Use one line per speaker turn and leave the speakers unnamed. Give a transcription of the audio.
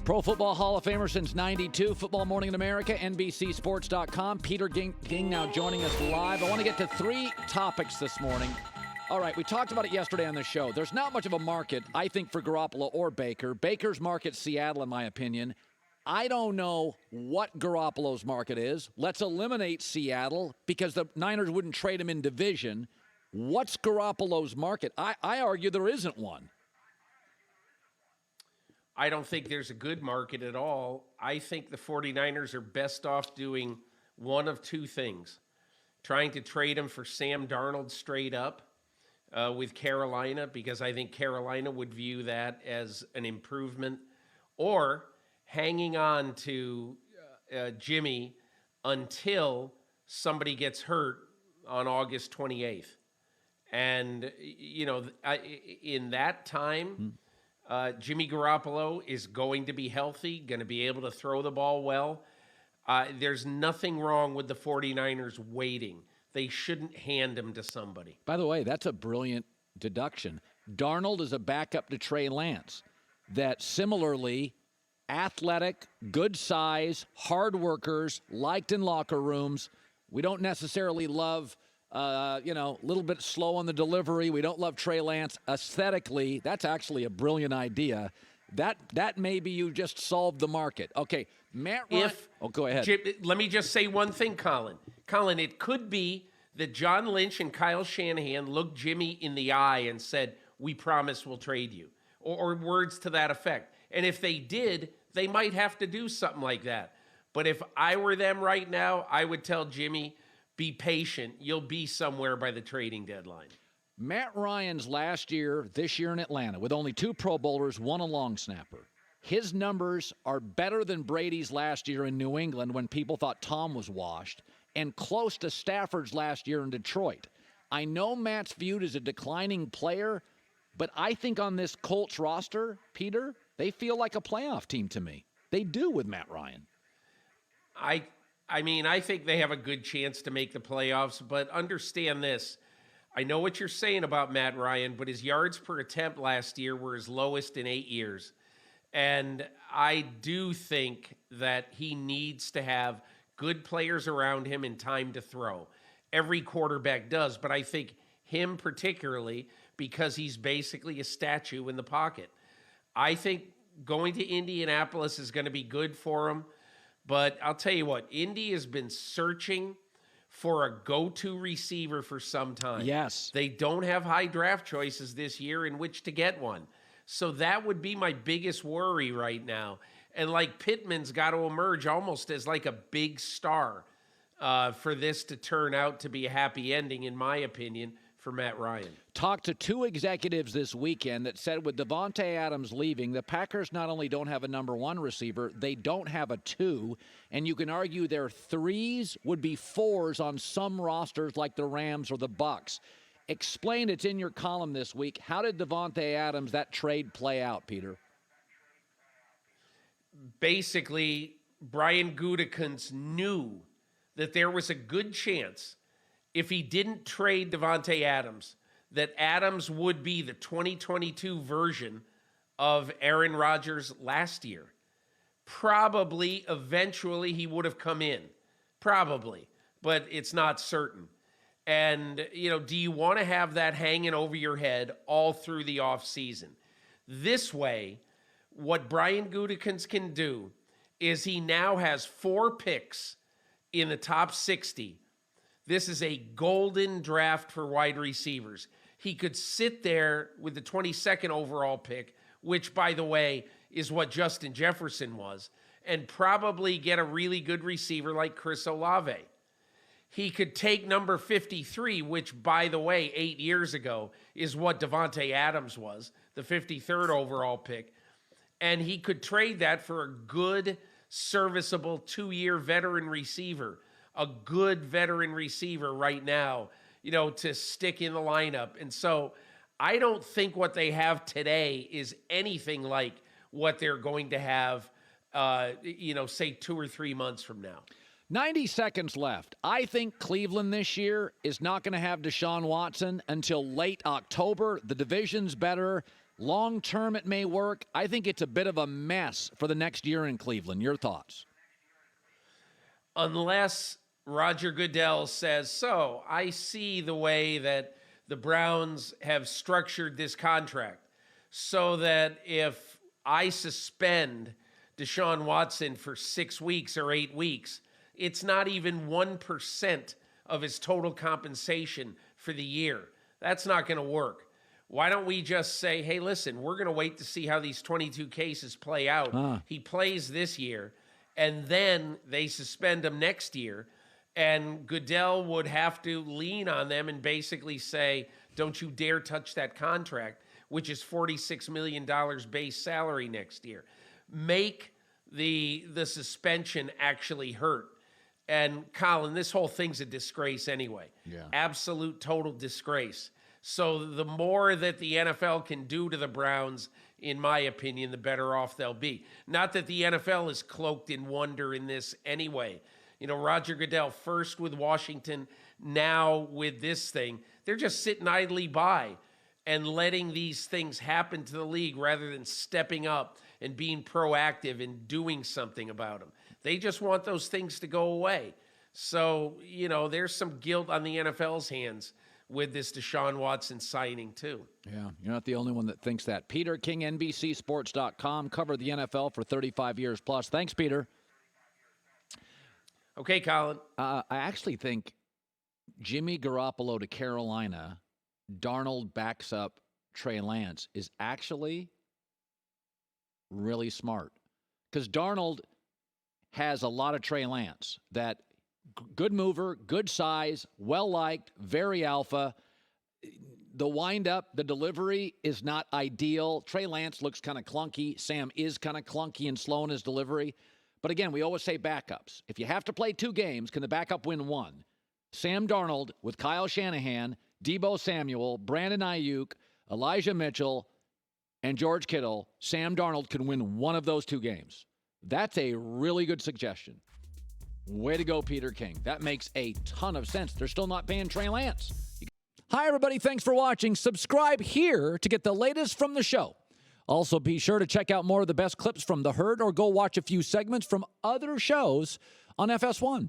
Pro Football Hall of Famer since 92, Football Morning in America, NBCSports.com. Peter Ging now joining us live. I want to get to three topics this morning. All right, we talked about it yesterday on the show. There's not much of a market, I think, for Garoppolo or Baker. Baker's market, Seattle, in my opinion. I don't know what Garoppolo's market is. Let's eliminate Seattle because the Niners wouldn't trade him in division. What's Garoppolo's market? I argue there isn't one.
I don't think there's a good market at all. I think the 49ers are best off doing one of two things. Trying to trade him for Sam Darnold straight up with Carolina, because I think Carolina would view that as an improvement, or hanging on to Jimmy until somebody gets hurt on August 28th. And, you know, in that time, Jimmy Garoppolo is going to be healthy, going to be able to throw the ball well. There's nothing wrong with the 49ers waiting. They shouldn't hand him to somebody.
By the way, that's a brilliant deduction. Darnold is a backup to Trey Lance that similarly athletic, good size, hard workers, liked in locker rooms. We don't necessarily love, a little bit slow on the delivery. We don't love Trey Lance. Aesthetically, that's actually a brilliant idea. That maybe you just solved the market. Okay, Matt Ryan. Go ahead.
Let me just say one thing, Colin. Colin, it could be that John Lynch and Kyle Shanahan looked Jimmy in the eye and said, "We promise we'll trade you," or words to that effect. And if they did, they might have to do something like that. But if I were them right now, I would tell Jimmy, be patient. You'll be somewhere by the trading deadline.
Matt Ryan's last year, this year in Atlanta, with only 2 Pro Bowlers, 1 a long snapper. His numbers are better than Brady's last year in New England when people thought Tom was washed, and close to Stafford's last year in Detroit. I know Matt's viewed as a declining player, but I think on this Colts roster, Peter, they feel like a playoff team to me. They do with Matt Ryan.
I mean, I think they have a good chance to make the playoffs, but understand this. I know what you're saying about Matt Ryan, but his yards per attempt last year were his lowest in 8 years. And I do think that he needs to have good players around him and time to throw. Every quarterback does, but I think him particularly because he's basically a statue in the pocket. I think going to Indianapolis is going to be good for him. But I'll tell you what, Indy has been searching for a go-to receiver for some time.
Yes.
They don't have high draft choices this year in which to get one. So that would be my biggest worry right now. And like Pittman's got to emerge almost as like a big star for this to turn out to be a happy ending, in my opinion, for Matt Ryan.
Talked to 2 executives this weekend that said with Davante Adams leaving, the Packers not only don't have a number 1 receiver, they don't have a 2, and you can argue their 3s would be 4s on some rosters like the Rams or the Bucs. Explain, it's in your column this week. How did Davante Adams, that trade, play out, Peter?
Basically, Brian Gutekunst knew that there was a good chance if he didn't trade Davante Adams, that Adams would be the 2022 version of Aaron Rodgers last year. Probably, eventually, he would have come in. Probably, but it's not certain. And, do you want to have that hanging over your head all through the offseason? This way, what Brian Gutekunst can do is he now has 4 picks in the top 60. This is a golden draft for wide receivers. He could sit there with the 22nd overall pick, which, by the way, is what Justin Jefferson was, and probably get a really good receiver like Chris Olave. He could take number 53, which, by the way, 8 years ago is what Davante Adams was, the 53rd overall pick, and he could trade that for a good, serviceable 2-year veteran receiver. A good veteran receiver right now, to stick in the lineup. And so I don't think what they have today is anything like what they're going to have, say 2 or 3 months from now.
90 seconds left. I think Cleveland this year is not going to have Deshaun Watson until late October. The division's better. Long term, it may work. I think it's a bit of a mess for the next year in Cleveland. Your thoughts?
Unless Roger Goodell says, so I see the way that the Browns have structured this contract so that if I suspend Deshaun Watson for 6 weeks or 8 weeks, it's not even 1% of his total compensation for the year. That's not going to work. Why don't we just say, hey, listen, we're going to wait to see how these 22 cases play out. He plays this year, and then they suspend him next year. And Goodell would have to lean on them and basically say, don't you dare touch that contract, which is $46 million base salary next year. Make the suspension actually hurt. And Colin, this whole thing's a disgrace anyway.
Yeah.
Absolute total disgrace. So the more that the NFL can do to the Browns, in my opinion, the better off they'll be. Not that the NFL is cloaked in wonder in this anyway. You know, Roger Goodell, first with Washington, now with this thing, they're just sitting idly by and letting these things happen to the league rather than stepping up and being proactive and doing something about them. They just want those things to go away. So, you know, there's some guilt on the NFL's hands with this Deshaun Watson signing, too.
Yeah, you're not the only one that thinks that. Peter King, NBCSports.com, covered the NFL for 35 years plus. Thanks, Peter.
Okay, Colin.
I actually think Jimmy Garoppolo to Carolina, Darnold backs up Trey Lance, is actually really smart. Because Darnold has a lot of Trey Lance, that good mover, good size, well-liked, very alpha. The wind-up, the delivery is not ideal. Trey Lance looks kind of clunky. Sam is kind of clunky and slow in his delivery. But again, we always say backups. If you have to play 2 games, can the backup win 1? Sam Darnold with Kyle Shanahan, Deebo Samuel, Brandon Ayuk, Elijah Mitchell, and George Kittle, Sam Darnold can win 1 of those 2 games. That's a really good suggestion. Way to go, Peter King. That makes a ton of sense. They're still not paying Trey Lance. Hi, everybody. Thanks for watching. Subscribe here to get the latest from the show. Also, be sure to check out more of the best clips from The Herd or go watch a few segments from other shows on FS1.